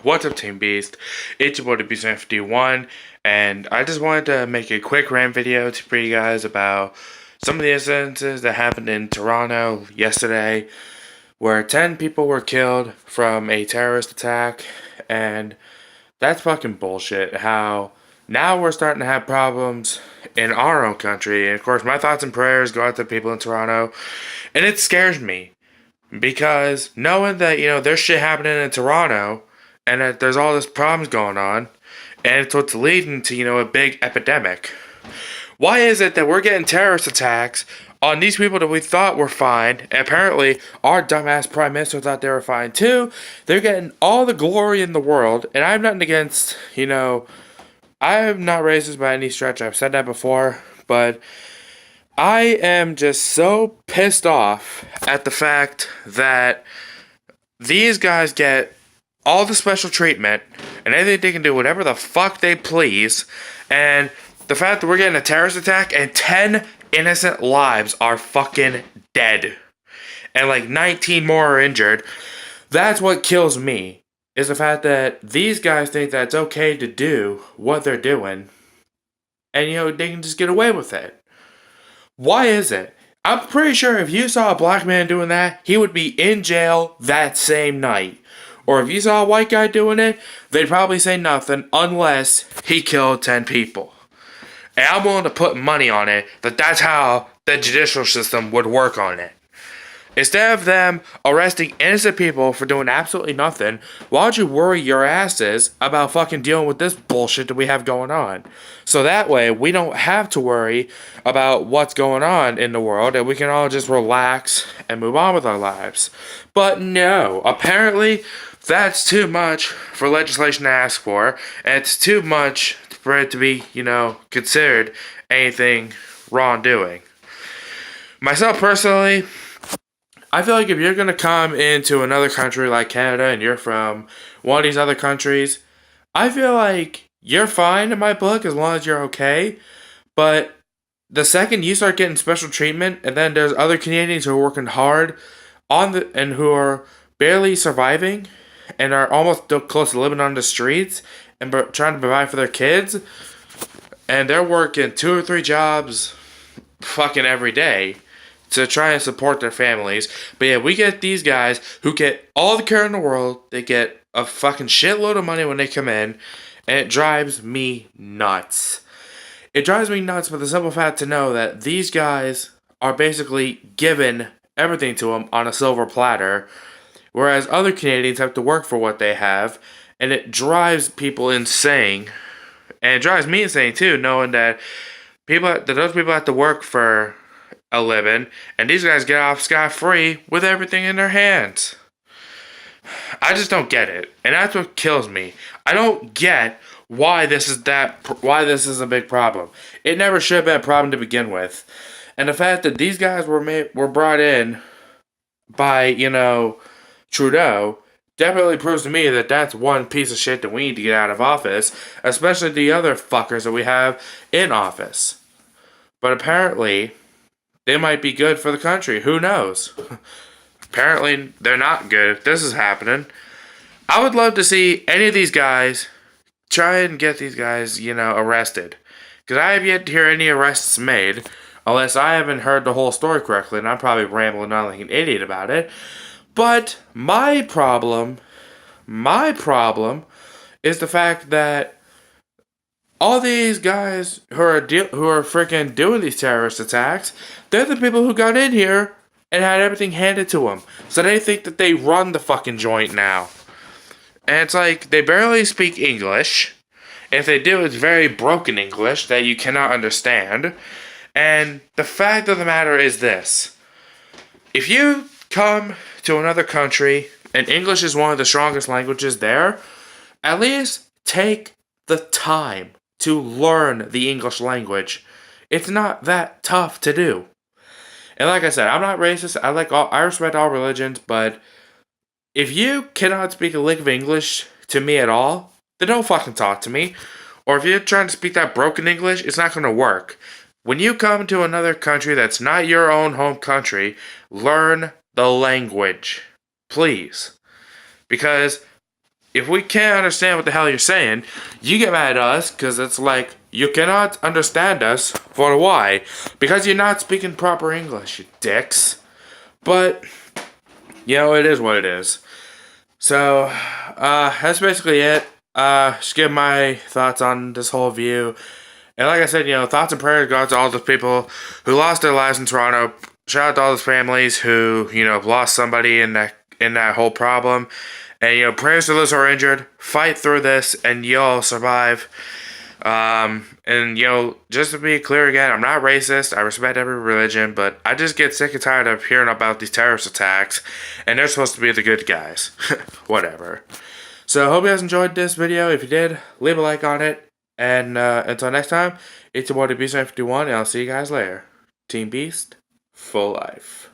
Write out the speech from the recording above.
What's up, Team Beast? It's your boy, Beast51, and I just wanted to make a quick rant video to for you guys about some of the incidences that happened in Toronto yesterday, where 10 people were killed from a terrorist attack, and that's fucking bullshit. How now we're starting to have problems in our own country, and of course, my thoughts and prayers go out to people in Toronto, and it scares me. Because knowing that, there's shit happening in Toronto and that there's all this problems going on and it's what's leading to, a big epidemic. Why is it that we're getting terrorist attacks on these people that we thought were fine? And apparently, our dumbass prime minister thought they were fine too. They're getting all the glory in the world, and I'm nothing against, I'm not racist by any stretch. I've said that before, but I am just so pissed off at the fact that these guys get all the special treatment and they can do whatever the fuck they please, and the fact that we're getting a terrorist attack and 10 innocent lives are fucking dead and like 19 more are injured. That's what kills me, is the fact that these guys think that it's okay to do what they're doing and they can just get away with it. Why is it? I'm pretty sure if you saw a black man doing that, he would be in jail that same night. Or if you saw a white guy doing it, they'd probably say nothing unless he killed 10 people. And I'm willing to put money on it that that's how the judicial system would work on it. Instead of them arresting innocent people for doing absolutely nothing, why don't you worry your asses about fucking dealing with this bullshit that we have going on? So that way, we don't have to worry about what's going on in the world, and we can all just relax and move on with our lives. But no, apparently, that's too much for legislation to ask for, and it's too much for it to be, considered anything wrongdoing. Myself personally, I feel like if you're going to come into another country like Canada and you're from one of these other countries, I feel like you're fine in my book as long as you're okay. But the second you start getting special treatment, and then there's other Canadians who are working hard and who are barely surviving and are almost close to living on the streets and trying to provide for their kids, and they're working 2 or 3 jobs fucking every day to try and support their families. But yeah, we get these guys who get all the care in the world. They get a fucking shitload of money when they come in, and it drives me nuts. It drives me nuts for the simple fact to know that these guys are basically given everything to them on a silver platter, whereas other Canadians have to work for what they have, and it drives people insane. And it drives me insane too, knowing that those people have to work for a living, and these guys get off scot-free with everything in their hands. I just don't get it, and that's what kills me. I don't get why this is a big problem. It never should have been a problem to begin with, and the fact that these guys were brought in by Trudeau definitely proves to me that that's one piece of shit that we need to get out of office, especially the other fuckers that we have in office. But apparently, they might be good for the country. Who knows? Apparently, they're not good if this is happening. I would love to see any of these guys try and get these guys, arrested. Because I have yet to hear any arrests made, unless I haven't heard the whole story correctly, and I'm probably rambling on like an idiot about it. But my problem is the fact that all these guys who are freaking doing these terrorist attacks, they're the people who got in here and had everything handed to them. So they think that they run the fucking joint now. And it's like, they barely speak English. If they do, it's very broken English that you cannot understand. And the fact of the matter is this. If you come to another country, and English is one of the strongest languages there, at least take the time to learn the English language. It's not that tough to do. And like I said, I'm not racist. I respect all religions, but if you cannot speak a lick of English to me at all, then don't fucking talk to me. Or if you're trying to speak that broken English, it's not going to work. When you come to another country that's not your own home country, learn the language. Please. Because if we can't understand what the hell you're saying, you get mad at us because it's like, you cannot understand us. For why? Because you're not speaking proper English, you dicks. But, you know, it is what it is. So, that's basically it. Just give my thoughts on this whole view. And like I said, you know, thoughts and prayers go out to all those people who lost their lives in Toronto. Shout out to all those families who, you know, lost somebody in that whole problem. And, you know, prayers to those who are injured. Fight through this, and you'll survive. And, you know, just to be clear again, I'm not racist. I respect every religion, but I just get sick and tired of hearing about these terrorist attacks, and they're supposed to be the good guys. Whatever. So, hope you guys enjoyed this video. If you did, leave a like on it. And until next time, it's your boy, the Beast 51, and I'll see you guys later. Team Beast, for life.